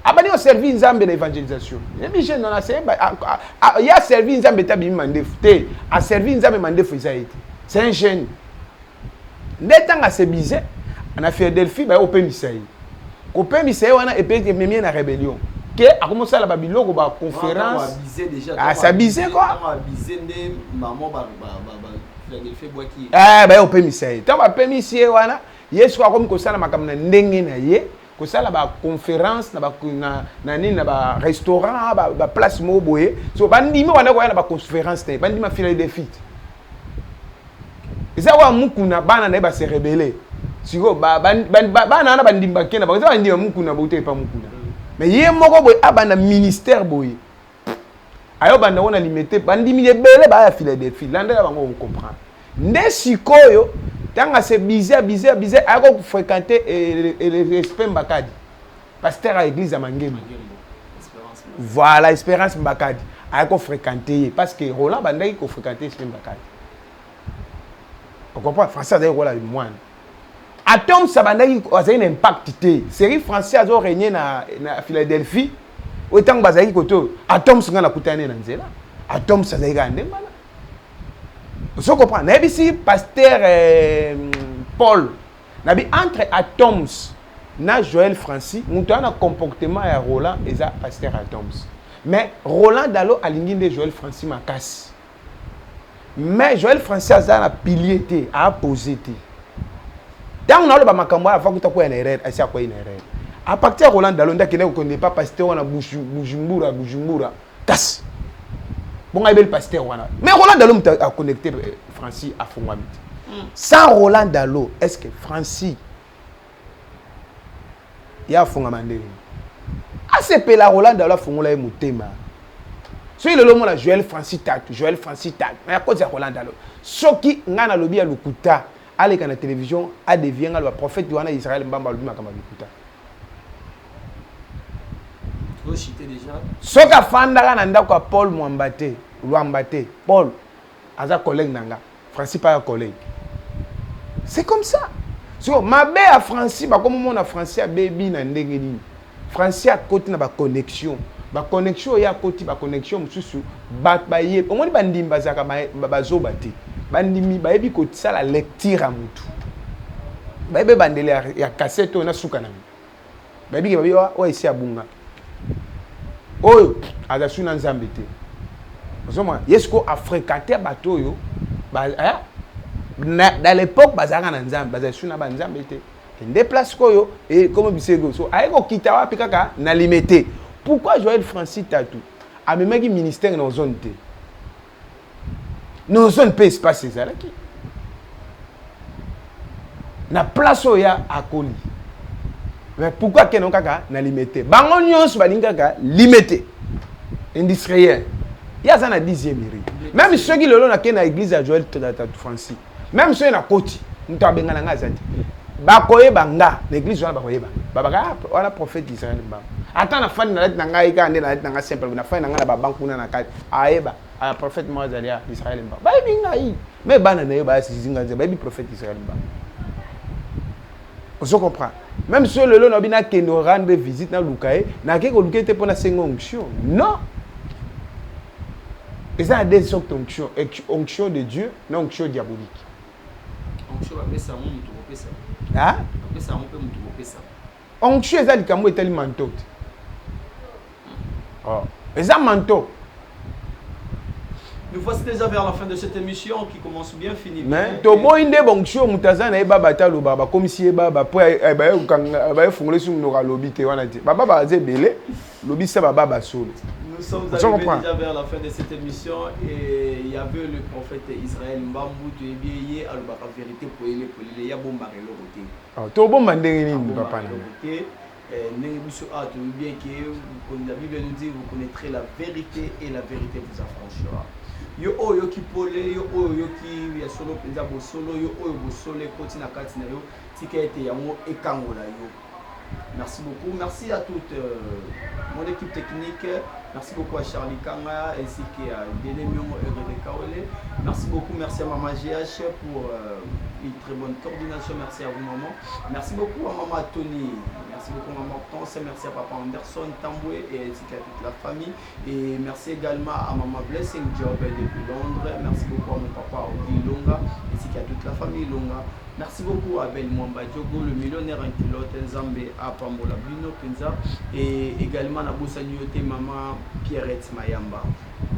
abani o servi nzambe na évangelisation yebi jeune na c'est il y a servi nzambe tabi mandefu te a servi nzambe mandefu isaïti c'est un jeune ndetanga se bizé ana Philadelphie ba opemisa yi kopemisa yi wana et puis memie na rébellion que a commencé la babiloko ba conférence ah ça bizé quoi maman ba Philadelphie bois qui ba opemisa yi tant ba opemisa yi wana yesu akomi kosala makambo na ndenge na ye kosala ba conférence na ba na nini na ba restaurant ba place mo boye so bandimi wana ko yana ba conférence te bandima Philadelphie eza wa mukuna bana na ba se rebeller siko bana na bandimba kena ba eza bandima mukuna bote pa mukuna mais ye moko boye abana ministère boye ayo banda wona limité bandimi ebele ba ya Philadelphie landa bango on comprend nde sikoyo tanga se bizé ako fréquenter le respect Mbakadi pasteur à l'église à Mangema voilà Espérance Mbakadi ako fréquenter parce que Roland bandaki ko fréquenter respect Mbakadi on comprend français d'ailleurs voilà moine Atom ça bandaki a un impact té série français a régné na Philadelphie autant bazaki koto Atom singa na kutane na nzela Atom ça zaika ndemala. Vous comprenez? Ici, pasteur Paul, entre Atoms et Joël Francis, nous avons un comportement à Roland et à pasteur Atoms. Mais Roland Dalo a ligné de Joël Francis ma casse. Mais Joël Francis a un pilier, a posé. Dans on a le makambo avant que tu aies une erreur, à partir de Roland Dalo, on ne connaît pas pasteur on a Bujumbura, casse. Bon, il y a le pasteur. Mais Roland Dalo a connecté Francis à Fongwamit. Sans Roland Dalo, est-ce que Francis il y a Fongwamandé? Ah, c'est que la Roland Dalo a Fongwamandé Moutema. Si le nom est Joël Francis Tatu, mais à cause de Roland Dalo. Ce qui n'a pas lobby à l'Ukuta, à la télévision, a devient le prophète d'Israël Mbamba Lubi Makama Lukuta. Déjà. Ce qu'a fait Paul Mwambate, Paul, Aza collègue Nanga, Francis pas un collègue. C'est comme ça. So, ma bé à Francis, comme mon a Francis à baby na ndengeni. Francis à côté na ba connexion. Ba connexion ya côté ba connexion mususu ba baye. Au moins bandim bazaka bazo bate. Bandimi bayebi ko tsala lecture à mutu. Bayebi bandele ya cassette na suka na. Bayebi ke babi wa isi abunga. Oh, azasuna nzambe te. Ozoma, yesko a fréquenté bateau yo. Dans l'époque bazanga na nzambe, bazasuna ba nzambe te. Ende place koyo et comme bisego. So ayeko kitawa pikaka na limité. Pourquoi Joël Francis Tatu a même qui ministère dans zone te? Nos zone peut espace ezalaki. Na place oya akoli. Mais pourquoi que non kaka na limité? Bango nyonso balingaka limité. Industriel. Il y a ça na 10e mairie. Même ceux qui le long na kena église à Joël Tatu Francis. Même ceux na koti, muta bengana ngazati. Bakoye banga, l'église wana bakoye ba. Babaka wana prophète d'Israël ba. Attends na fan na let na ngai ka ndena let na simple na fan na ngana ba banku na ka. Aeba, a prophète Mozalia Israël ba. Ba binga yi. Mais bana na yo ba sizinga nze ba bi prophète d'Israël ba. On se comprend. Même si le long n'a que nous rendre visite dans Lukae, n'a que Lukae te pour la onction. Non. Et ça a des sortes d'onction. Onction de Dieu, non onction diabolique. Onction va ça mon tout ça. Ah? Ça on peut me ça. Onction est ça le camo est tellement manteau. Oh. Et ça manteau. Nous voici déjà vers la fin de cette émission qui commence bien, finit bien. Mais tobo inde bonction mutazana e baba talo baba comme si e baba po e ba kanga fungole sur nos lobby te wana te baba ba zebele lobby ça baba solo. Nous sommes arrivés déjà vers la fin de cette émission et il y avait le prophète Israël Mbambu tu es bien à la vérité pour les ya bomba le côté. Ah tobo mandenge ni papa na. Bien que la Bible nous dit vous connaîtrez la vérité et la vérité vous affranchira. Yo oyo ki pole yo oyo ki ya solo penza bo solo yo oyo bo solo koti na kati na yo tika ete yango ekangola yo. Merci beaucoup, merci à toute mon équipe technique, merci beaucoup à Charlie Kanga ainsi qu'à Dene Miongo et Rede Kaole. Merci beaucoup, merci à Maman GH pour une très bonne coordination, merci à vous maman. Merci beaucoup à Maman Tony. merci beaucoup Maman Hortense, merci à Papa Anderson Tamboué et ainsi qu'à toute la famille. Et merci également à Maman Blessing Job depuis Londres. Merci beaucoup à mon papa Audi Longa ainsi qu'à toute la famille Longa. Merci beaucoup à Abel Mwamba Diogo, le millionnaire en culotte, Nzambe à Pambola Bino Penza. Et également à Boussa Nyote Maman Pierrette Mayamba.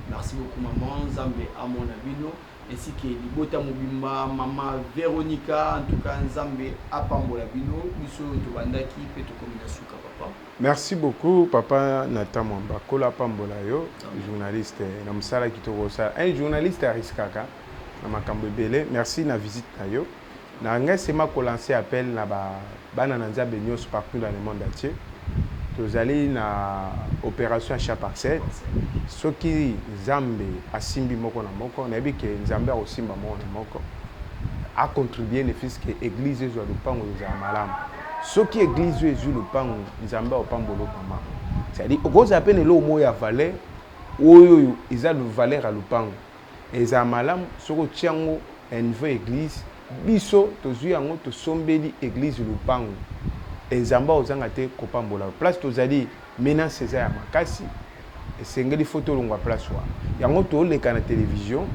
Merci beaucoup Maman Nzambe à mon abino. Ainsi que Libota Mobimba, Maman Véronica, en tout cas Nzambe à Pambola Bino, Misso Tobandaki, Peto Kominasuka Papa. Merci beaucoup Papa Nathan Mwamba, Kola Pambola yo, journaliste, Namsala Kitorosa, un journaliste à Riskaka, Namakambo Bele. Merci na visite na yo. Na ngai sema ko lancer appel na bana na Nzambe nyos partout dans le monde entier. Tozali na opération achat parcelle. Soki Nzambe asimbi moko na moko, na bike Nzambe osimba moko na moko. A contribuer ne fils que église zo lupango za malamu. Soki église zo lupango Nzambe opambolo mama. C'est-à-dire okoz appel lo mo ya valeur oyo iza le valeur à lupango. Eza malamu soko tiango un niveau église biso tozui yango tosombeli église lupango. Ezamba ozanga te kopambola place tozali menace eza ya makasi esengeli photo longwa place wa yango to leka na télévision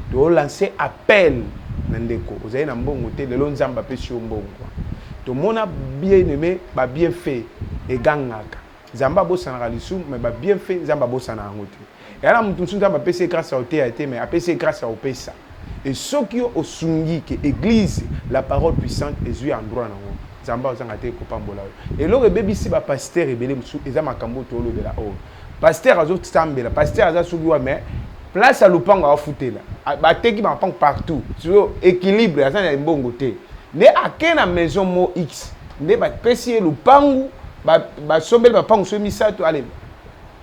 to lancer appel na ndeko ozali na mbongo te lelo nzamba pesi mbongo to mona bien aimé ba bien fait egangaka nzamba bosana lisu mais ba bien fait nzamba bosana yango te yana mutu nzamba pesi grâce à ote ate mais apesi grâce à opesa et soki osungi que église la parole puissante ezui endroit nango Zamba ozanga te kopambola et lo rebebisi ba pasteur ebele musu eza makambo to lo de la o pasteur azo tsambela pasteur aza sugiwa mais place à lupango a futela ba teki ba pango partout sur équilibre aza na mbongo te ne akena maison mo x ne ba pesi lupango ba sombela ba pango so misato ale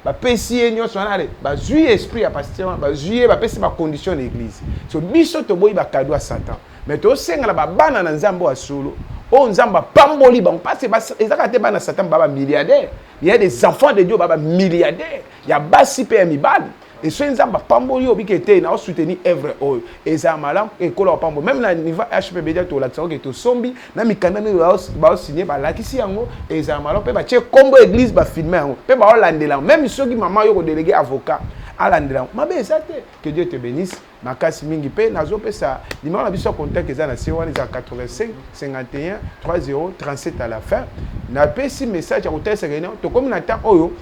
ba pesi nyonso na ale ba zui esprit ya pasteur ba zui ba pesi ba condition de l'église so biso to boyi ba cadeau à Satan mais to senga la ba bana na nzambo asolo. Oh nzamba pamboli bon parce que ezaka te bana Satan baba milliardaire il y a des enfants de Dieu baba milliardaire il y a basi pe mibali et so nzamba pamboli obikete na soutenir œuvre oyo eza malam et kola pambo même na niveau HPBD to la tsoko to sombi na mikanda ne ba signer ba lakisi yango eza malam pe ba che kombo église ba filmer yango pe ba olandela même soki maman yo ko délégué avocat alandela mabe ezate que Dieu te bénisse makasi mingi pe nazo pesa numéro na biso contact eza na C1 eza 85 51 30 37 à la fin na pesi message ya kotesa réunion to comme na temps oyo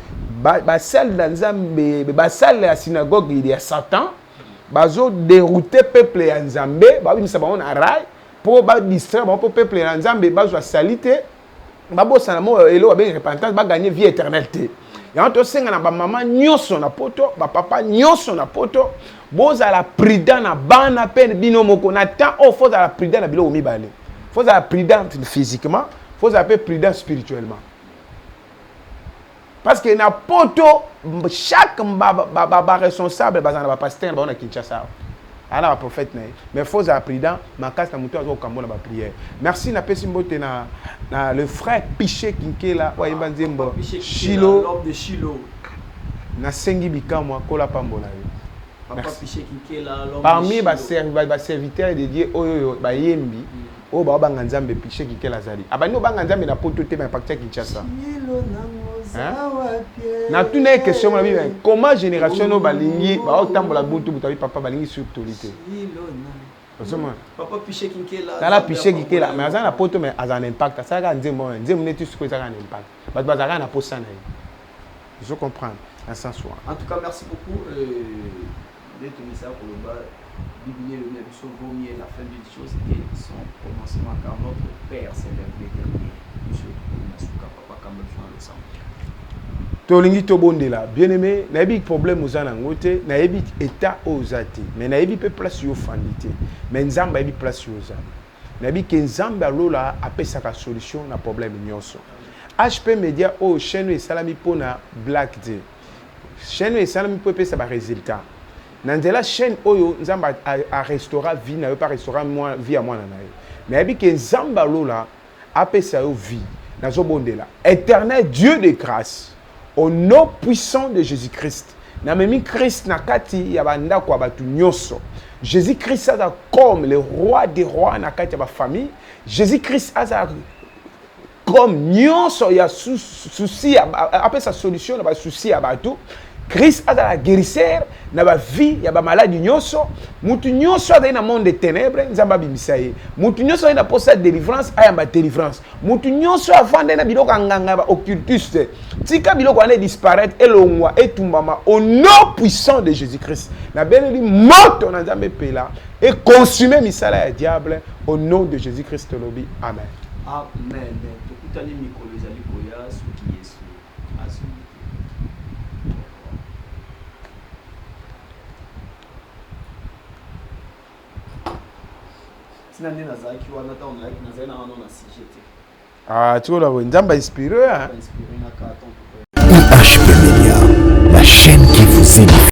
ba salle dans Nzambe ba salle ya synagogue il y a Satan bazo dérouter peuple ya Nzambe ba bimisa ba on arai pour ba distraire ba peuple ya Nzambe bazo salite ba bossa na mo elo ba repentance ba gagner vie éternelle. Ya to senga na ba maman nyonso na poto ba papa nyonso na poto boza la prudent na bana peine bino moko na temps o faut la prudent na bilo mibale faut la prudent physiquement faut la prudent spirituellement parce que na poto chaque ba responsable bazana ba pasteur ba na Kinshasa ana ba prophète mais faut la prudent makas na muto azo kambola ba prière merci na pesi mbote na le frère Piché Kinkela wa yimba nzembo Shilo l'homme de Shilo na sengi bikamwa kola pambola yo. Papa Piché Kinkela l'homme parmi ba serviteurs de Dieu oyo ba yembi o ba banga Nzambe Piché Kinkela zali abani banga Nzambe na poto te mais partir Kinshasa na tout n'est question la vie comment génération no balingi ba otambola buntu butabi papa balingi sur autorité Papa Piché Kinkela tala Piché Kinkela mais azana poto mais azana impact ça ga nzembo neti suko ça ga impact ba bazaka na posa na je comprends à sens soit en tout cas merci beaucoup d'être mis ça pour le bas Biblier le même vaut mieux la fin d'une chose et son commencement car notre Père s'élève l'éternel Monsieur Nasuka Papa Kamel le sang tolingi tobondela bien aimé na yebi problème ozana ngote na yebi état ozati mais na yebi pe place yo fandité mais nzamba yebi place yo ozana na yebi ke nzamba lola apesa ka solution na problème nyonso HP Media o chaîne et salami pona black day chaîne et salami po pesa ba résultat nandela chaîne oyo nzamba a restaurant vie na yo pas restaurant moi vie à moi na yo na yebi ke nzamba lola apesa yo vie nazo bondela éternel Dieu de grâce au nom puissant de Jésus-Christ. Na memi Christ na kati ya banda kwa batu nyonso. Jésus-Christ aza comme le roi des rois na kati ya ba famille. Jésus-Christ aza comme nyonso ya souci après sa solution na ba souci ya bato Christ a la guérisseur na ba vie ya ba maladie nyonso mutu nyonso a na monde des ténèbres nzamba bimisa ye mutu nyonso a na posa délivrance aya ba délivrance mutu nyonso avande na biloko nganga ba occultiste tika biloko ane disparaître elongwa etumbama au nom puissant de Jésus-Christ na beneli moto na nzambe pela et consumer misala ya diable au nom de Jésus-Christ lobi amen. Amen. Tokutani mikolo ezali koya soki Yesu asumi. Tina nde nazalaki wana ta onalaki nazali na wana na sujet te. Ah, tu vois, nzamba inspiré hein. Inspiré na ka ton IHP Media, la chaîne qui vous édifie.